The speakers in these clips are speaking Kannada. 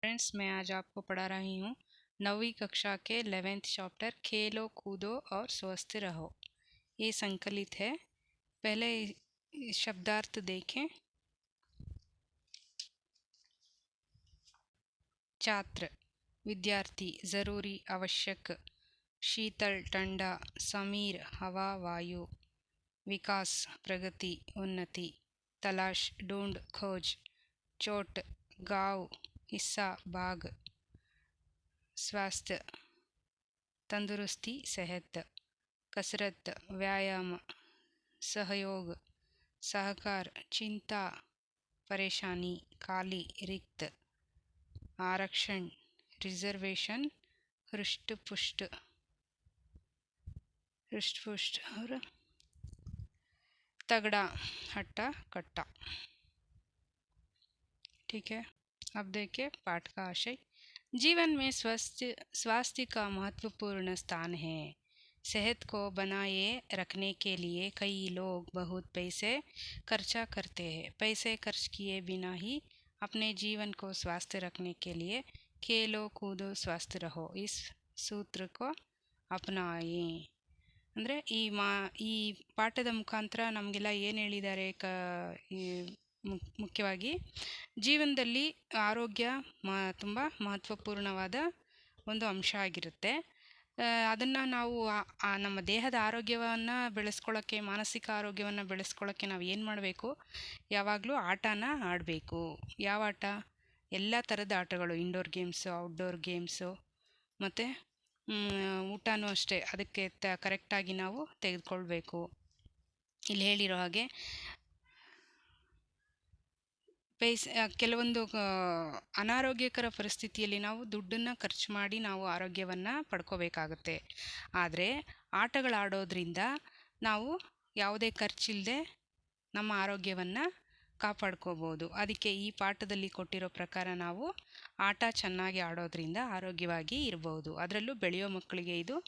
फ्रेंड्स, मैं आज आपको पढ़ा रही हूँ 9वीं कक्षा के 11th चैप्टर खेलो कूदो और स्वस्थ रहो। ये संकलित है। पहले शब्दार्थ देखें। छात्र, विद्यार्थी, ज़रूरी, आवश्यक, शीतल, ठंडा, समीर, हवा, वायु, विकास, प्रगति, उन्नति, तलाश, ढूंढ, खोज, चोट, गाँव, हिस्सा, भाग, स्वास्थ्य, तंदुरुस्ती, सेहत, कसरत, व्यायाम, सहयोग, सहकार, चिंता, परेशानी, खाली, रिक्त, आरक्षण, रिजर्वेशन, हृष्ट पुष्ट और तगड़ा, हट्टा कट्टा। ठीक है, अब देखिए पाठ का आशय। जीवन में स्वास्थ्य का महत्वपूर्ण स्थान है। सेहत को बनाए रखने के लिए कई लोग बहुत पैसे खर्चा करते हैं। पैसे खर्च किए बिना ही अपने जीवन को स्वस्थ रखने के लिए खेलो कूदो स्वस्थ रहो इस सूत्र को अपनाएं। ಅಂದರೆ ಈ ಪಾಠದ ಮುಖಾಂತರ ನಮಗೆಲ್ಲ ಏನು ಹೇಳಿದ್ದಾರೆ ಮುಖ್ಯವಾಗಿ ಜೀವನದಲ್ಲಿ ಆರೋಗ್ಯ ತುಂಬ ಮಹತ್ವಪೂರ್ಣವಾದ ಒಂದು ಅಂಶ ಆಗಿರುತ್ತೆ. ಅದನ್ನು ನಾವು ನಮ್ಮ ದೇಹದ ಆರೋಗ್ಯವನ್ನು ಬೆಳೆಸ್ಕೊಳ್ಳೋಕ್ಕೆ, ಮಾನಸಿಕ ಆರೋಗ್ಯವನ್ನು ಬೆಳೆಸ್ಕೊಳ್ಳೋಕ್ಕೆ ನಾವು ಏನು ಮಾಡಬೇಕು? ಯಾವಾಗಲೂ ಆಟನ ಆಡಬೇಕು. ಯಾವ ಆಟ? ಎಲ್ಲ ಥರದ ಆಟಗಳು, ಇಂಡೋರ್ ಗೇಮ್ಸು, ಔಟ್ಡೋರ್ ಗೇಮ್ಸು, ಮತ್ತು ಊಟನೂ ಅಷ್ಟೇ ಅದಕ್ಕೆ ಕರೆಕ್ಟಾಗಿ ನಾವು ತೆಗೆದುಕೊಳ್ಬೇಕು. ಇಲ್ಲಿ ಹೇಳಿರೋ ಹಾಗೆ ಕೆಲವೊಂದು ಅನಾರೋಗ್ಯಕರ ಪರಿಸ್ಥಿತಿಯಲ್ಲಿ ನಾವು ದುಡ್ಡನ್ನು ಖರ್ಚು ಮಾಡಿ ನಾವು ಆರೋಗ್ಯವನ್ನು ಪಡ್ಕೋಬೇಕಾಗುತ್ತೆ. ಆದರೆ ಆಟಗಳಾಡೋದ್ರಿಂದ ನಾವು ಯಾವುದೇ ಖರ್ಚಿಲ್ಲದೆ ನಮ್ಮ ಆರೋಗ್ಯವನ್ನು ಕಾಪಾಡ್ಕೋಬೋದು. ಅದಕ್ಕೆ ಈ ಪಾಠದಲ್ಲಿ ಕೊಟ್ಟಿರೋ ಪ್ರಕಾರ ನಾವು ಆಟ ಚೆನ್ನಾಗಿ ಆಡೋದ್ರಿಂದ ಆರೋಗ್ಯವಾಗಿ ಇರ್ಬೋದು. ಅದರಲ್ಲೂ ಬೆಳೆಯೋ ಮಕ್ಕಳಿಗೆ ಇದು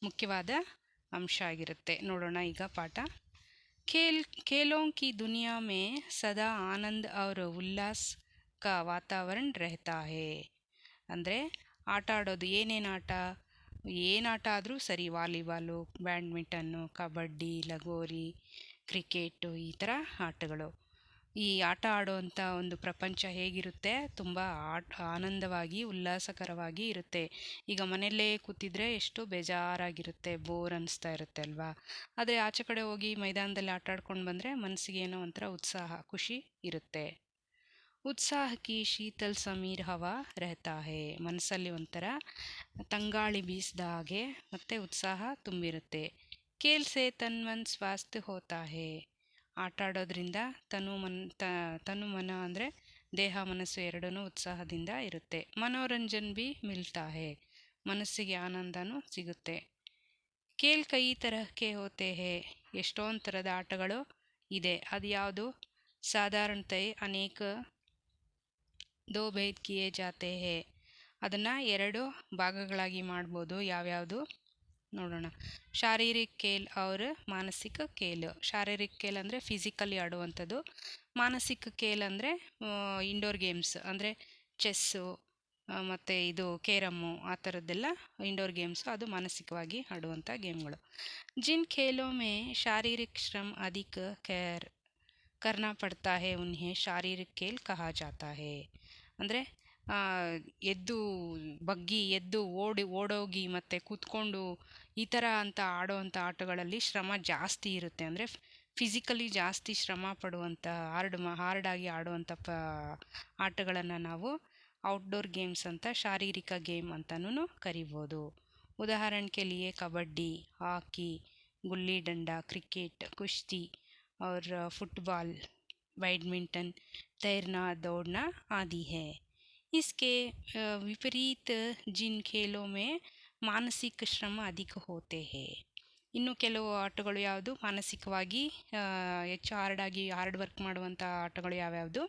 ಮುಖ್ಯವಾದ ಅಂಶ ಆಗಿರುತ್ತೆ. ನೋಡೋಣ ಈಗ ಪಾಠ. खेलों की दुनिया में सदा आनंद और उल्लास का वातावरण रहता है. ಅಂದರೆ ಆಟ ಆಡೋದು ಏನೇನು ಆಟ ಆದರೂ ಸರಿ, ವಾಲಿಬಾಲು, ಬ್ಯಾಡ್ಮಿಂಟನ್ನು, ಕಬಡ್ಡಿ, ಲಗೋರಿ, ಕ್ರಿಕೆಟು, ಈ ಥರ ಆಟಗಳು. ಈ ಆಟ ಆಡುವಂಥ ಒಂದು ಪ್ರಪಂಚ ಹೇಗಿರುತ್ತೆ? ತುಂಬ ಆನಂದವಾಗಿ ಉಲ್ಲಾಸಕರವಾಗಿ ಇರುತ್ತೆ. ಈಗ ಮನೆಯಲ್ಲೇ ಕೂತಿದ್ರೆ ಎಷ್ಟು ಬೇಜಾರಾಗಿರುತ್ತೆ, ಬೋರ್ ಅನ್ನಿಸ್ತಾ ಇರುತ್ತೆ ಅಲ್ವಾ? ಆದರೆ ಆಚೆ ಕಡೆ ಹೋಗಿ ಮೈದಾನದಲ್ಲಿ ಆಟ ಆಡ್ಕೊಂಡು ಬಂದರೆ ಮನಸ್ಸಿಗೆ ಏನೋ ಒಂಥರ ಉತ್ಸಾಹ, ಖುಷಿ ಇರುತ್ತೆ. ಉತ್ಸಾಹ ಕಿ ಶೀತಲ್ ಸಮೀರ್ ಹವಾ ರಹತಾ ಹೇ. ಮನಸ್ಸಲ್ಲಿ ಒಂಥರ ತಂಗಾಳಿ ಬೀಸಿದ ಹಾಗೆ ಮತ್ತು ಉತ್ಸಾಹ ತುಂಬಿರುತ್ತೆ. ಖೇಲ್ ಸೆ ತನ್ ಮನ್ ಸ್ವಾಸ್ಥ್ಯ ಹೋತಾ ಹೇ. ಆಟ ಆಡೋದ್ರಿಂದ ತನು ಮನ ಅಂದರೆ ದೇಹ ಮನಸ್ಸು ಎರಡೂ ಉತ್ಸಾಹದಿಂದ ಇರುತ್ತೆ. ಮನೋರಂಜನ್ ಬಿ ಮಿಲ್ತಾ ಹೇ. ಮನಸ್ಸಿಗೆ ಆನಂದನೂ ಸಿಗುತ್ತೆ. ಖೇಲ್ ಕೈ ತರಹಕ್ಕೆ ಹೋತೆ ಹೇ. ಎಷ್ಟೊಂದು ಥರದ ಆಟಗಳು ಇದೆ. ಅದು ಯಾವುದು? ಸಾಧಾರಣತೆ ಅನೇಕ ದೋ ಭೇದ್ ಕಿಯೇ ಜಾತೆ ಹೇ. ಅದನ್ನು 2 ಭಾಗಗಳಾಗಿ ಮಾಡ್ಬೋದು. ಯಾವ್ಯಾವುದು ನೋಡೋಣ. ಶಾರೀರಿಕ ಖೇಲ್ और ಮಾನಸಿಕ ಖೇಲ್. ಶಾರೀರಿಕ ಖೇಲ್ ಅಂದರೆ ಫಿಸಿಕಲಿ ಆಡುವಂಥದ್ದು. ಮಾನಸಿಕ ಖೇಲ್ ಅಂದರೆ ಇಂಡೋರ್ ಗೇಮ್ಸ್, ಅಂದರೆ ಚೆಸ್ಸು ಮತ್ತು ಇದು ಕೇರಮ್ಮು, ಆ ಥರದ್ದೆಲ್ಲ ಇಂಡೋರ್ ಗೇಮ್ಸು. ಅದು ಮಾನಸಿಕವಾಗಿ ಆಡುವಂಥ ಗೇಮ್ಗಳು. ಜಿನ್ ಖೇಲೋ ಮೇ ಶಾರೀರಿಕ ಶ್ರಮ ಅಧಿಕ ಕರ್ನಾ ಪಡ್ತಾ ಹೇ ಉನ್ಹೇ ಶಾರೀರಿಕ ಖೇಲ್ ಕಹಾ ಜಾತಾ ಹೇ. ಅಂದರೆ ಎದ್ದು ಓಡೋಗಿ ಮತ್ತು ಕೂತ್ಕೊಂಡು ಈ ಥರ ಅಂತ ಆಡೋವಂಥ ಆಟಗಳಲ್ಲಿ ಶ್ರಮ ಜಾಸ್ತಿ ಇರುತ್ತೆ. ಅಂದರೆ ಫಿಸಿಕಲಿ ಜಾಸ್ತಿ ಶ್ರಮ ಪಡುವಂಥ ಹಾರ್ಡಾಗಿ ಆಡುವಂಥ ಆಟಗಳನ್ನು ನಾವು ಔಟ್ಡೋರ್ ಗೇಮ್ಸ್ ಅಂತ, ಶಾರೀರಿಕ ಗೇಮ್ ಅಂತಲೂ ಕರಿಬೋದು. ಉದಾಹರಣೆ ಲಿಯೇ ಕಬಡ್ಡಿ, ಹಾಕಿ, ಗುಲ್ಲಿ ಡಂಡ, ಕ್ರಿಕೆಟ್, ಕುಶ್ತಿ और फुटबॉल, बैडमिंटन, तैरना, दौड़ना आदि है. इसके विपरीत जिन खेलों में ಮಾನಸಿಕ ಶ್ರಮ ಅಧಿಕ ಹೋತೆ ಹೇ. ಇನ್ನು ಕೆಲವು ಆಟಗಳು ಯಾವುದು ಮಾನಸಿಕವಾಗಿ ಹೆಚ್ಚು ಹಾರ್ಡ್ ವರ್ಕ್ ಮಾಡುವಂಥ ಆಟಗಳು ಯಾವ್ಯಾವುದು?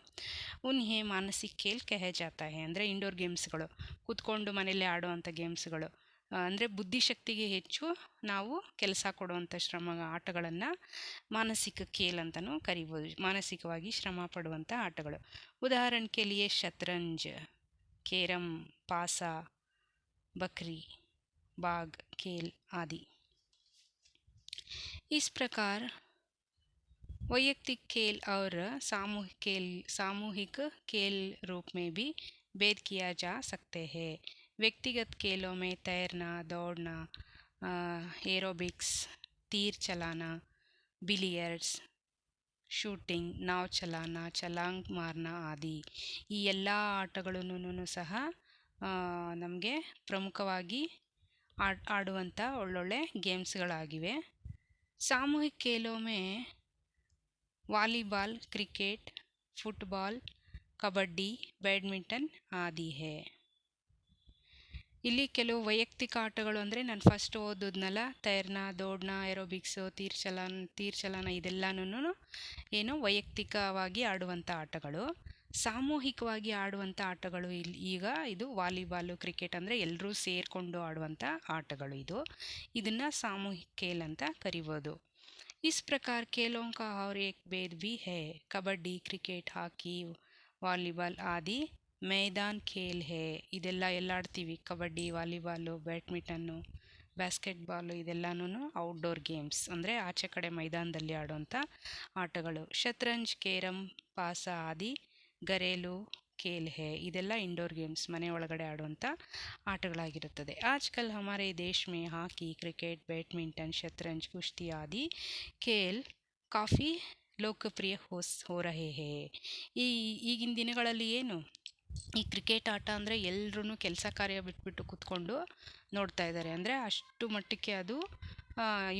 ಉನ್ಹೇ ಮಾನಸಿಕ ಖೇಲ್ ಕಹೆ ಜಾತಾ ಹೇ. ಅಂದರೆ ಇಂಡೋರ್ ಗೇಮ್ಸ್ಗಳು, ಕೂತ್ಕೊಂಡು ಮನೆಯಲ್ಲೇ ಆಡುವಂಥ ಗೇಮ್ಸ್ಗಳು. ಅಂದರೆ ಬುದ್ಧಿಶಕ್ತಿಗೆ ಹೆಚ್ಚು ನಾವು ಕೆಲಸ ಕೊಡುವಂಥ ಆಟಗಳನ್ನು ಮಾನಸಿಕ ಖೇಲ್ ಅಂತಲೂ ಕರಿಬೋದು. ಮಾನಸಿಕವಾಗಿ ಶ್ರಮ ಪಡುವಂಥ ಆಟಗಳು. ಉದಾಹರಣೆ ಲಿಯೇ ಶತರಂಜ್, कैरम, पासा, बकरी, बाग, खेल आदि। इस प्रकार वैयक्तिक खेल और सामूहिक खेल रूप में भी भेद किया जा सकते हैं। व्यक्तिगत खेलों में तैरना, दौड़ना, एरोबिक्स, तीर चलाना, बिलियर्ड्स, ಶೂಟಿಂಗ್, ನಾವ್ ಚಲಾನ, ಛಲಾಂಗ್ ಮಾರ್ನ ಆದಿ ಈ ಎಲ್ಲ ಆಟಗಳನ್ನೂ ಸಹ ನಮಗೆ ಪ್ರಮುಖವಾಗಿ ಆಡುವಂಥ ಒಳ್ಳೊಳ್ಳೆ ಗೇಮ್ಸ್ಗಳಾಗಿವೆ। सामूहिक खेलों में volleyball, cricket, football, kabaddi, badminton आदि है। ಇಲ್ಲಿ ಕೆಲವು ವೈಯಕ್ತಿಕ ಆಟಗಳು ಅಂದರೆ ನಾನು ಫಸ್ಟ್ ಓದಿದ್ನಲ್ಲ, ತೈರ್ನ, ದೌಡ್ನ, ಏರೋಬಿಕ್ಸು, ತೀರ್ಚಲಾನ ಇದೆಲ್ಲನೂ ಏನು ವೈಯಕ್ತಿಕವಾಗಿ ಆಡುವಂಥ ಆಟಗಳು. ಸಾಮೂಹಿಕವಾಗಿ ಆಡುವಂಥ ಆಟಗಳು ಈಗ ಇದು ವಾಲಿಬಾಲು, ಕ್ರಿಕೆಟ್ ಅಂದರೆ ಎಲ್ಲರೂ ಸೇರಿಕೊಂಡು ಆಡುವಂಥ ಆಟಗಳು. ಇದನ್ನು ಸಾಮೂಹಿಕ ಖೇಲ್ ಅಂತ ಕರಿಬೋದು। इस प्रकार खेलों का और एक भेद भी है। कबड्डी, क्रिकेट, हाकी, वालीबॉल आदि मैदान खेल है। ಇದೆಲ್ಲ ಆಡ್ತೀವಿ, ಕಬಡ್ಡಿ, ವಾಲಿಬಾಲು, ಬ್ಯಾಡ್ಮಿಂಟನ್ನು, ಬಾಸ್ಕೆಟ್ಬಾಲು ಇದೆಲ್ಲನೂ ಔಟ್ಡೋರ್ ಗೇಮ್ಸ್ ಅಂದರೆ ಆಚೆ ಕಡೆ ಮೈದಾನದಲ್ಲಿ ಆಡುವಂಥ ಆಟಗಳು। ಶತರಂಜ್, ಕೇರಂ, ಪಾಸ ಆದಿ ಗರೇಲು ಖೇಲ್ ಹೇ ಇದೆಲ್ಲ ಇಂಡೋರ್ ಗೇಮ್ಸ್, ಮನೆ ಒಳಗಡೆ ಆಡುವಂಥ ಆಟಗಳಾಗಿರುತ್ತದೆ। ಆಜ್ಕಲ್ ಹಮಾರೆ ದೇಶ್ ಮೇ ಹಾಕಿ, ಕ್ರಿಕೆಟ್, ಬ್ಯಾಡ್ಮಿಂಟನ್, ಶತರಂಜ್, ಕುಶ್ತಿ ಆದಿ ಖೇಲ್ ಕಾಫಿ ಲೋಕಪ್ರಿಯ ಹೋ ರಹೆ ಹೇ। ಈಗಿನ ದಿನಗಳಲ್ಲಿ ಏನು ಈ ಕ್ರಿಕೆಟ್ ಆಟ ಅಂದರೆ ಎಲ್ಲರೂ ಕೆಲಸ ಕಾರ್ಯ ಬಿಟ್ಬಿಟ್ಟು ಕೂತ್ಕೊಂಡು ನೋಡ್ತಾ ಇದ್ದಾರೆ, ಅಂದರೆ ಅಷ್ಟು ಮಟ್ಟಕ್ಕೆ ಅದು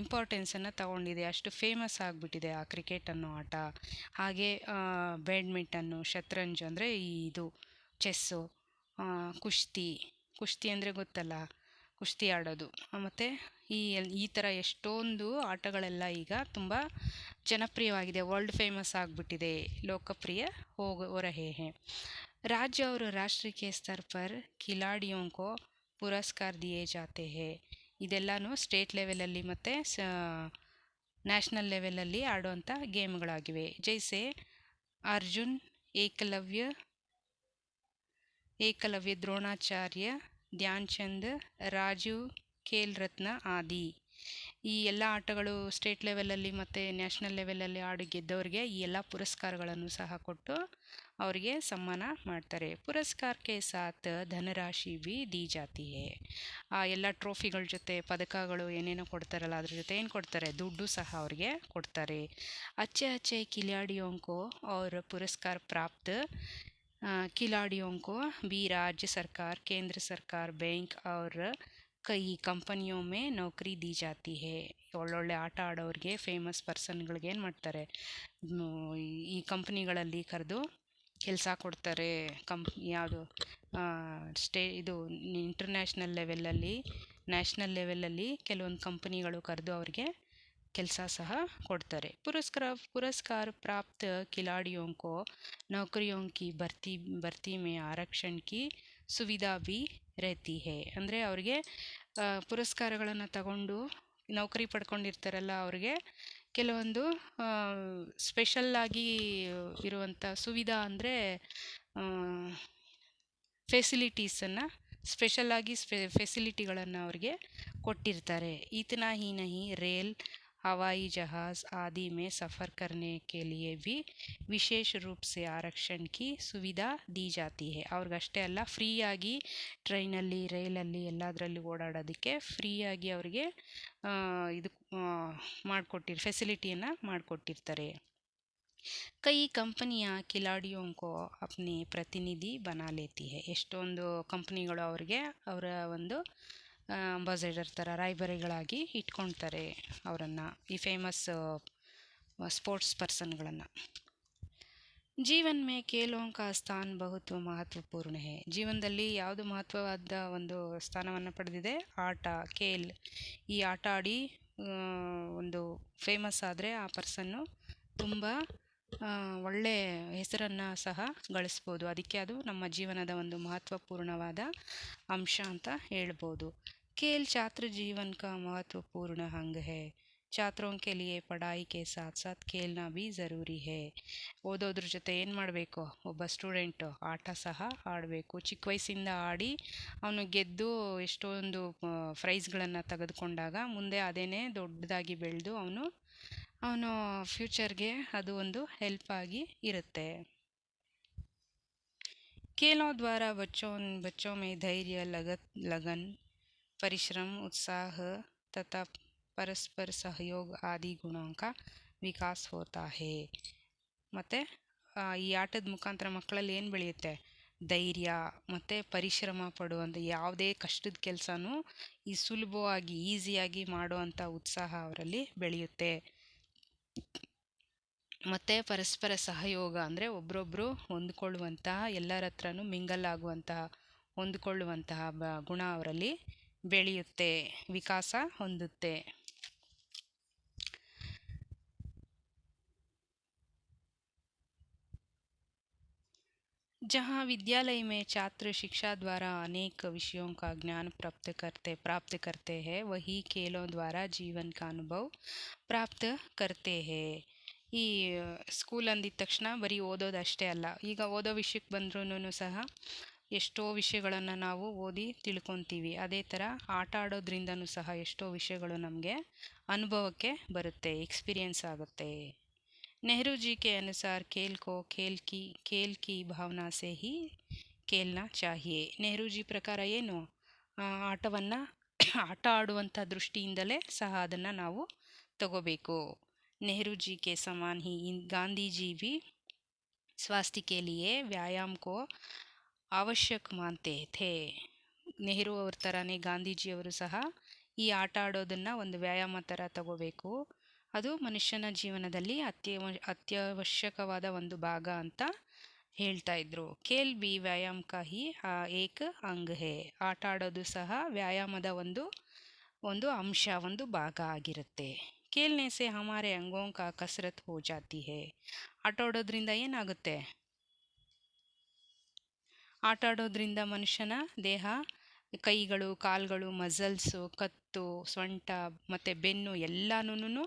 ಇಂಪಾರ್ಟೆನ್ಸನ್ನು ತಗೊಂಡಿದೆ, ಅಷ್ಟು ಫೇಮಸ್ ಆಗಿಬಿಟ್ಟಿದೆ ಆ ಕ್ರಿಕೆಟ್ ಅನ್ನೋ ಆಟ। ಹಾಗೆ ಬ್ಯಾಡ್ಮಿಂಟನ್ನು, ಶತರಂಜ್ ಅಂದರೆ ಇದು ಚೆಸ್ಸು, ಕುಶ್ತಿ ಅಂದರೆ ಗೊತ್ತಲ್ಲ, ಕುಶ್ತಿ ಆಡೋದು, ಮತ್ತು ಈ ಥರ ಎಷ್ಟೊಂದು ಆಟಗಳೆಲ್ಲ ಈಗ ತುಂಬ ಜನಪ್ರಿಯವಾಗಿದೆ, ವರ್ಲ್ಡ್ ಫೇಮಸ್ ಆಗಿಬಿಟ್ಟಿದೆ, ಲೋಕಪ್ರಿಯ हो रहे हैं। राज्य और राष्ट्र के स्तर पर खिलाड़ियों को पुरस्कार दिए जाते हैं। ಇದೆಲ್ಲನೂ ಸ್ಟೇಟ್ ಲೆವೆಲಲ್ಲಿ ಮತ್ತು ನ್ಯಾಷನಲ್ ಲೆವೆಲಲ್ಲಿ ಆಡುವಂಥ ಗೇಮ್ಗಳಾಗಿವೆ। ಜೈಸೆ ಅರ್ಜುನ್, ಏಕಲವ್ಯ, ದ್ರೋಣಾಚಾರ್ಯ, ಧ್ಯಾನ್ ಚಂದ್, ರಾಜೀವ್ ಖೇಲ್ ರತ್ನ ಆದಿ ಈ ಎಲ್ಲ ಆಟಗಳು ಸ್ಟೇಟ್ ಲೆವೆಲಲ್ಲಿ ಮತ್ತು ನ್ಯಾಷನಲ್ ಲೆವೆಲಲ್ಲಿ ಆಡಿ ಗೆದ್ದವ್ರಿಗೆ ಈ ಎಲ್ಲ ಪುರಸ್ಕಾರಗಳನ್ನು ಸಹ ಕೊಟ್ಟು ಅವರಿಗೆ ಸನ್ಮಾನ ಮಾಡ್ತಾರೆ। ಪುರಸ್ಕಾರಕ್ಕೆ ಸಾಥ್ ಧನರಾಶಿ ಬಿ ದಿ ಜಾತಿ ಹೇ। ಆ ಎಲ್ಲ ಟ್ರೋಫಿಗಳ ಜೊತೆ ಪದಕಗಳು ಏನೇನೋ ಕೊಡ್ತಾರಲ್ಲ, ಅದ್ರ ಜೊತೆ ಏನು ಕೊಡ್ತಾರೆ, ದುಡ್ಡು ಸಹ ಅವ್ರಿಗೆ ಕೊಡ್ತಾರೆ। अच्छे खिलाड़ियों को और पुरस्कार प्राप्त खिलाड़ियों को भी राज्य सरकार, केंद्र सरकार, बैंक और कई ಕಂಪನಿಯೋ ಮೇ ನೌಕರಿ ದಿ ಜಾತಿ ಹೇ। ಒಳ್ಳೊಳ್ಳೆ ಆಟ ಆಡೋರಿಗೆ, ಫೇಮಸ್ ಪರ್ಸನ್ಗಳಿಗೆ ಏನು ಮಾಡ್ತಾರೆ, ಈ ಕಂಪ್ನಿಗಳಲ್ಲಿ ಕರೆದು ಕೆಲಸ ಕೊಡ್ತಾರೆ। ಯಾವುದು ಇದು ಇಂಟರ್ನ್ಯಾಷನಲ್ ಲೆವೆಲಲ್ಲಿ, ನ್ಯಾಷನಲ್ ಲೆವೆಲಲ್ಲಿ ಕೆಲವೊಂದು ಕಂಪನಿಗಳು ಕರೆದು ಅವ್ರಿಗೆ ಕೆಲಸ ಸಹ ಕೊಡ್ತಾರೆ। पुरस्कार प्राप्त खिलाड़ियों को नौकरियों की भर्ती में आरक्षण की सुविधा भी रहती है। ಅಂದರೆ ಅವ್ರಿಗೆ ಪುರಸ್ಕಾರಗಳನ್ನು ತಗೊಂಡು ನೌಕರಿ ಪಡ್ಕೊಂಡಿರ್ತಾರಲ್ಲ, ಅವ್ರಿಗೆ ಕೆಲವೊಂದು ಸ್ಪೆಷಲ್ಲಾಗಿ ಇರುವಂಥ ಸುವಿಧಾ ಅಂದರೆ ಸ್ಪೆಷಲ್ಲಾಗಿ ಫೆಸಿಲಿಟಿಗಳನ್ನು ಅವ್ರಿಗೆ ಕೊಟ್ಟಿರ್ತಾರೆ। इतना ही नहीं, रेल, हवाई जहाज़ आदि में सफ़र करने के लिए भी विशेष रूप से आरक्षण की सुविधा दी जाती है। ಅವ್ರಿಗಷ್ಟೇ ಅಲ್ಲ, ಫ್ರೀಯಾಗಿ ಟ್ರೈನಲ್ಲಿ, ರೈಲಲ್ಲಿ ಎಲ್ಲದರಲ್ಲಿ ಓಡಾಡೋದಕ್ಕೆ ಫ್ರೀಯಾಗಿ ಅವರಿಗೆ ಇದು ಫೆಸಿಲಿಟಿಯನ್ನು ಮಾಡಿಕೊಟ್ಟಿರ್ತಾರೆ। ಕೈ ಕಂಪನಿಯ ಖಿಲಾಡಿಯೋ ಕೋ ಅಪ್ನಿ ಪ್ರತಿನಿಧಿ ಬನಾ ಲೇತಿ ಹೇ। ಎಷ್ಟೊಂದು ಕಂಪ್ನಿಗಳು ಅವರಿಗೆ ಅವರ ಒಂದು ಅಂಬಾಸಡರ್ ಥರ ರಾಯಭಾರಿಗಳಾಗಿ ಇಟ್ಕೊಳ್ತಾರೆ ಅವರನ್ನು, ಈ ಫೇಮಸ್ ಸ್ಪೋರ್ಟ್ಸ್ ಪರ್ಸನ್ಗಳನ್ನು। ಜೀವನ ಮೇ ಖೇಲೋಂ ಕಾ ಸ್ಥಾನ ಬಹುತ್ ಮಹತ್ವಪೂರ್ಣ ಹೇ। ಜೀವನದಲ್ಲಿ ಯಾವುದು ಮಹತ್ವವಾದ ಒಂದು ಸ್ಥಾನವನ್ನು ಪಡೆದಿದೆ, ಆಟ, ಖೇಲ್। ಈ ಆಟ ಆಡಿ ಒಂದು ಫೇಮಸ್ ಆದರೆ ಆ ಪರ್ಸನ್ನು ತುಂಬ ಒಳ್ಳೆ ಹೆಸರನ್ನು ಸಹ ಗಳಿಸ್ಬೋದು, ಅದಕ್ಕೆ ಅದು ನಮ್ಮ ಜೀವನದ ಒಂದು ಮಹತ್ವಪೂರ್ಣವಾದ ಅಂಶ ಅಂತ ಹೇಳ್ಬೋದು। ಖೇಲ್ ಛಾತ್ರ ಜೀವನ ಕಾ ಮಹತ್ವಪೂರ್ಣ ಅಂಗ ಹೇ। ಛಾತ್ರೋं के लिए पढ़ाई के साथ साथ खेलना भी ज़रूरी है. ಓದೋದ್ರ ಜೊತೆ ಏನು ಮಾಡಬೇಕು, ಒಬ್ಬ ಸ್ಟೂಡೆಂಟು ಆಟ ಸಹ ಆಡಬೇಕು. ಚಿಕ್ಕ ವಯಸ್ಸಿಂದ ಆಡಿ ಅವನು ಗೆದ್ದು ಎಷ್ಟೊಂದು ಪ್ರೈಸ್ಗಳನ್ನು ತೆಗೆದುಕೊಂಡಾಗ ಮುಂದೆ ಅದೇನೇ ದೊಡ್ಡದಾಗಿ ಬೆಳೆದು ಅವನು ಫ್ಯೂಚರ್ಗೆ ಅದು ಒಂದು ಹೆಲ್ಪ್ ಆಗಿ ಇರುತ್ತೆ. खेलों द्वारा बच्चों में धैर्य, लगन, परिश्रम, उत्साह तथा परस्पर सहयोग आदि गुणों का विकास होता है. ಮತ್ತು ಈ ಆಟದ ಮುಖಾಂತರ ಮಕ್ಕಳಲ್ಲಿ ಏನು ಬೆಳೆಯುತ್ತೆ, ಧೈರ್ಯ ಮತ್ತು ಪರಿಶ್ರಮ ಪಡುವಂಥ ಯಾವುದೇ ಕಷ್ಟದ ಕೆಲಸನೂ ಈ ಸುಲಭವಾಗಿ ಈಸಿಯಾಗಿ ಮಾಡುವಂಥ ಉತ್ಸಾಹ ಅವರಲ್ಲಿ ಬೆಳೆಯುತ್ತೆ. ಮತ್ತು ಪರಸ್ಪರ ಸಹಯೋಗ ಅಂದರೆ ಒಬ್ಬರೊಬ್ಬರು ಹೊಂದ್ಕೊಳ್ಳುವಂತಹ, ಎಲ್ಲರ ಹತ್ರನೂ ಮಿಂಗಲ್ ಆಗುವಂತಹ, ಹೊಂದ್ಕೊಳ್ಳುವಂತಹ ಗುಣ ಅವರಲ್ಲಿ ಬೆಳೆಯುತ್ತೆ, ವಿಕಾಸ ಹೊಂದುತ್ತೆ. जहाँ विद्यालय में छात्र शिक्षा द्वारा अनेक विषयों का ज्ञान प्राप्त करते हैं, वही खेलों द्वारा जीवन का अनुभव प्राप्त करते हैं. ಈ ಸ್ಕೂಲ್ ಅಂದಿದ ತಕ್ಷಣ ಬರೀ ಓದೋದಷ್ಟೇ ಅಲ್ಲ, ಈಗ ಓದೋ ವಿಷಯಕ್ಕೆ ಬಂದ್ರೂ ಸಹ ಎಷ್ಟೋ ವಿಷಯಗಳನ್ನು ನಾವು ಓದಿ ತಿಳ್ಕೊತೀವಿ. ಅದೇ ಥರ ಆಟ ಆಡೋದ್ರಿಂದನೂ ಸಹ ಎಷ್ಟೋ ವಿಷಯಗಳು ನಮಗೆ ಅನುಭವಕ್ಕೆ ಬರುತ್ತೆ, ಎಕ್ಸ್ಪೀರಿಯೆನ್ಸ್ ಆಗುತ್ತೆ. नेहरू जी के अनुसार खेल को खेल की भावना से ही खेलना चाहिए. ನೆಹರು ಜಿ ಪ್ರಕಾರ ಏನು, ಆಟವನ್ನು ಆಟ ಆಡುವಂಥ ದೃಷ್ಟಿಯಿಂದಲೇ ಸಹ ಅದನ್ನು ನಾವು ತಗೋಬೇಕು. नेहरू जी के समान ही गांधी जी भी स्वास्थ्य के लिए व्यायाम को आवश्यक मानते थे. ನೆಹರು ಅವ್ರ ಥರನೇ ಗಾಂಧೀಜಿಯವರು ಸಹ ಈ ಆಟ ಆಡೋದನ್ನು ಒಂದು ವ್ಯಾಯಾಮ ಥರ ತಗೋಬೇಕು, ಅದು ಮನುಷ್ಯನ ಜೀವನದಲ್ಲಿ ಅತ್ಯವಶ್ಯಕವಾದ ಒಂದು ಭಾಗ ಅಂತ ಹೇಳ್ತಾ ಇದ್ರು. ಖೇಲ್ ಬಿ ವ್ಯಾಯಾಮ ಕಾ ಹಿ ಏಕ ಅಂಗ ಹೇ. ಆಟ ಆಡೋದು ಸಹ ವ್ಯಾಯಾಮದ ಒಂದು ಅಂಶ, ಒಂದು ಭಾಗ ಆಗಿರುತ್ತೆ. खेलने से हमारे अंगों का कसरत हो जाती है. ಆಟ ಆಡೋದ್ರಿಂದ ಏನಾಗುತ್ತೆ, ಆಟ ಆಡೋದ್ರಿಂದ ಮನುಷ್ಯನ ದೇಹ, ಕೈಗಳು, ಕಾಲುಗಳು, ಮಸಲ್ಸು, ಕತ್ತು, ಸೊಂಟ ಮತ್ತು ಬೆನ್ನು ಎಲ್ಲನೂ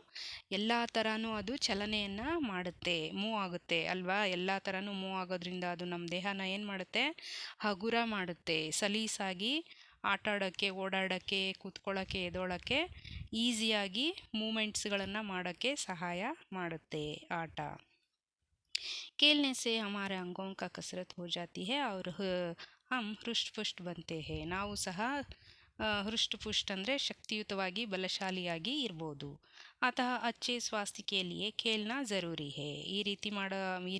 ಎಲ್ಲ ಥರನೂ ಅದು ಚಲನೆಯನ್ನು ಮಾಡುತ್ತೆ, ಮೂವ್ ಆಗುತ್ತೆ ಅಲ್ವಾ. ಎಲ್ಲ ಥರನೂ ಮೂವ್ ಆಗೋದ್ರಿಂದ ಅದು ನಮ್ಮ ದೇಹನ ಏನು ಮಾಡುತ್ತೆ, ಹಗುರ ಮಾಡುತ್ತೆ. ಸಲೀಸಾಗಿ ಆಟ ಆಡೋಕ್ಕೆ, ಓಡಾಡೋಕ್ಕೆ, ಕೂತ್ಕೊಳ್ಳೋಕ್ಕೆ, ಎದ್ದೋಳೋಕ್ಕೆ, ಈಸಿಯಾಗಿ ಮೂಮೆಂಟ್ಸ್ಗಳನ್ನು ಮಾಡೋಕ್ಕೆ ಸಹಾಯ ಮಾಡುತ್ತೆ ಆಟ. खेलने से हमारे अंगों का कसरत हो जाती है और हम हृष्ट पुष्ट बनते हैं. ನಾವು ಸಹ ಹೃಷ್ಟ ಪುಷ್ಟ ಅಂದರೆ ಶಕ್ತಿಯುತವಾಗಿ, ಬಲಶಾಲಿಯಾಗಿ ಇರ್ಬೋದು. ಅತಃ ಅಚ್ಚೆ ಸ್ವಾಸ್ಥ್ಯ ಕೆ ಲಿಯೆ ಖೇಲ್ನಾ ಜರೂರಿ ಹೇ. ಈ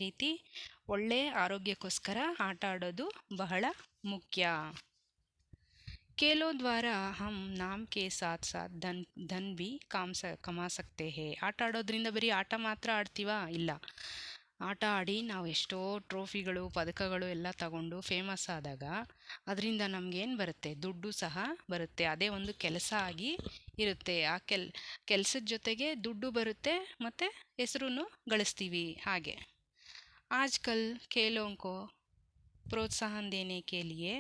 ರೀತಿ ಒಳ್ಳೆ ಆರೋಗ್ಯಕ್ಕೋಸ್ಕರ ಆಟ ಆಡೋದು ಬಹಳ ಮುಖ್ಯ. खेलों द्वारा हम नाम के साथ साथ धन भी ಕಮಾ ಸಕ್ತೆ ಹೇ. ಆಟ ಆಡೋದ್ರಿಂದ ಬರೀ ಆಟ ಮಾತ್ರ ಆಡ್ತೀವಾ, ಇಲ್ಲ. ಆಟ ಆಡಿ ನಾವು ಎಷ್ಟೋ ಟ್ರೋಫಿಗಳು, ಪದಕಗಳು ಎಲ್ಲ ತಗೊಂಡು ಫೇಮಸ್ ಆದಾಗ ಅದರಿಂದ ನಮಗೇನು ಬರುತ್ತೆ, ದುಡ್ಡು ಸಹ ಬರುತ್ತೆ. ಅದೇ ಒಂದು ಕೆಲಸ ಆಗಿ ಇರುತ್ತೆ. ಆ ಕೆಲಸದ ಜೊತೆಗೆ ದುಡ್ಡು ಬರುತ್ತೆ ಮತ್ತು ಹೆಸರು ಗಳಿಸ್ತೀವಿ. ಹಾಗೆ ಆಜ್ಕಲ್ खेलों को प्रोत्साहन देने के लिए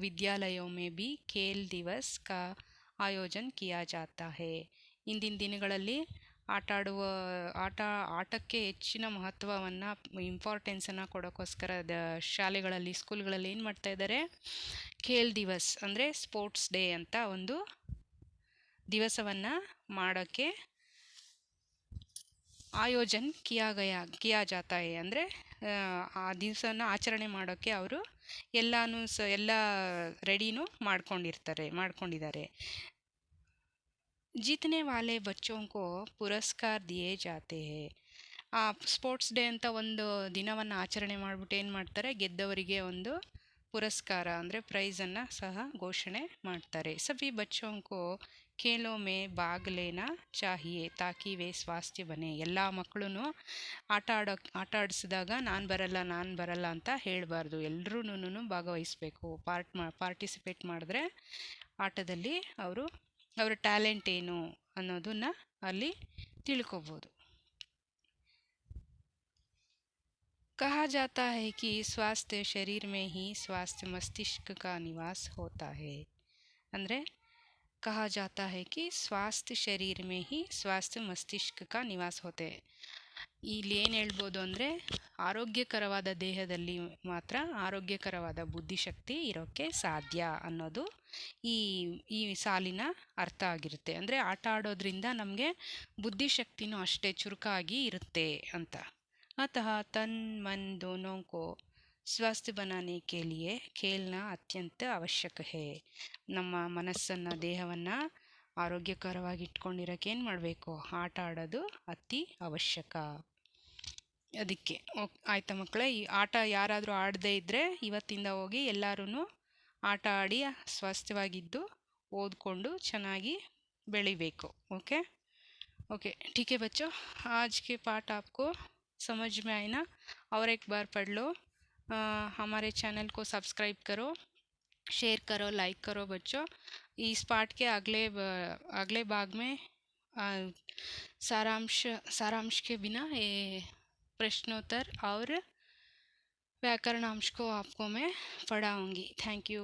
विद्यालयों में भी खेल दिवस का आयोजन किया जाता है. ಇಂದಿನ ದಿನಗಳಲ್ಲಿ ಆಟಕ್ಕೆ ಹೆಚ್ಚಿನ ಮಹತ್ವವನ್ನು, ಇಂಪಾರ್ಟೆನ್ಸನ್ನು ಕೊಡೋಕ್ಕೋಸ್ಕರ ಶಾಲೆಗಳಲ್ಲಿ, ಸ್ಕೂಲ್ಗಳಲ್ಲಿ ಏನು ಮಾಡ್ತಾ ಇದ್ದಾರೆ, ಖೇಲ್ ದಿವಸ್ ಅಂದರೆ ಸ್ಪೋರ್ಟ್ಸ್ ಡೇ ಅಂತ ಒಂದು ದಿವಸವನ್ನು ಮಾಡೋಕ್ಕೆ ಆಯೋಜನ್ ಕಿಯಾ ಜಾತಾ ಹೇ. ಅಂದರೆ ಆ ದಿವಸನ ಆಚರಣೆ ಮಾಡೋಕ್ಕೆ ಅವರು ಎಲ್ಲ ರೆಡಿನೂ ಮಾಡ್ಕೊಂಡಿದ್ದಾರೆ. जीतने वाले बच्चों को पुरस्कार दिए जाते हैं. ಆ ಸ್ಪೋರ್ಟ್ಸ್ ಡೇ ಅಂತ ಒಂದು ದಿನವನ್ನು ಆಚರಣೆ ಮಾಡಿಬಿಟ್ಟು ಏನು ಮಾಡ್ತಾರೆ, ಗೆದ್ದವರಿಗೆ ಒಂದು ಪುರಸ್ಕಾರ ಅಂದರೆ ಪ್ರೈಸನ್ನು ಸಹ ಘೋಷಣೆ ಮಾಡ್ತಾರೆ. ಸಭಿ ಬಚ್ಚೋं को खेलों में भाग लेना चाहिए ताकि वे ಸ್ವಾಸ್ಥ್ಯ ಬನೆ. ಎಲ್ಲ ಮಕ್ಕಳು ಆಟ ಆಡಿಸಿದಾಗ ನಾನು ಬರಲ್ಲ ಅಂತ ಹೇಳಬಾರ್ದು. ಎಲ್ಲರೂ ಭಾಗವಹಿಸಬೇಕು, ಪಾರ್ಟಿಸಿಪೇಟ್ ಮಾಡಿದ್ರೆ ಆಟದಲ್ಲಿ ಅವರ ಟ್ಯಾಲೆಂಟ್ ಏನು ಅನ್ನೋದನ್ನು ಅಲ್ಲಿ ತಿಳ್ಕೊಬೋದು. कहा जाता है कि स्वास्थ्य शरीर में ही स्वास्थ्य मस्तिष्क का निवास होता है. ಅಂದರೆ कहा जाता है कि स्वास्थ्य शरीर में ही स्वास्थ्य मस्तिष्क का निवास होते हैं. ಇಲ್ಲಿ ಏನು ಹೇಳ್ಬೋದು ಅಂದರೆ ಆರೋಗ್ಯಕರವಾದ ದೇಹದಲ್ಲಿ ಮಾತ್ರ ಆರೋಗ್ಯಕರವಾದ ಬುದ್ಧಿಶಕ್ತಿ ಇರೋಕ್ಕೆ ಸಾಧ್ಯ ಅನ್ನೋದು ಈ ಈ ಸಾಲಿನ ಅರ್ಥ ಆಗಿರುತ್ತೆ. ಅಂದರೆ ಆಟ ಆಡೋದ್ರಿಂದ ನಮಗೆ ಬುದ್ಧಿಶಕ್ತಿನೂ ಅಷ್ಟೇ ಚುರುಕಾಗಿ ಇರುತ್ತೆ ಅಂತ. अतः तन मन दोनों को स्वस्थ बनाने के लिए खेलना अत्यंत आवश्यक है. ನಮ್ಮ ಮನಸ್ಸನ್ನು ದೇಹವನ್ನು ಆರೋಗ್ಯಕರವಾಗಿ ಇಟ್ಕೊಂಡಿರೋಕೆ ಏನು ಮಾಡಬೇಕು, ಆಟ ಆಡೋದು ಅತಿ ಅವಶ್ಯಕ. ಅದಕ್ಕೆ ಆಯ್ತಾ ಮಕ್ಕಳೇ, ಈ ಆಟ ಯಾರಾದರೂ ಆಡದೇ ಇದ್ದರೆ ಇವತ್ತಿಂದ ಹೋಗಿ ಎಲ್ಲರೂ ಆಟ ಆಡಿ ಸ್ವಾಸ್ಥ್ಯವಾಗಿದ್ದು ಓದ್ಕೊಂಡು ಚೆನ್ನಾಗಿ ಬೆಳಿಬೇಕು. ओके ओके ठीक है बच्चों, आज के पाठ आपको समझ में आए ना? और एक बार पढ़ लो. हमारे चैनल को सब्सक्राइब करो, शेयर करो, लाइक करो बच्चों. इस पाठ के अगले भाग में सारांश के बिना ये प्रश्नोत्तर और व्याकरणांश को आपको मैं पढ़ाऊँगी. Thank you.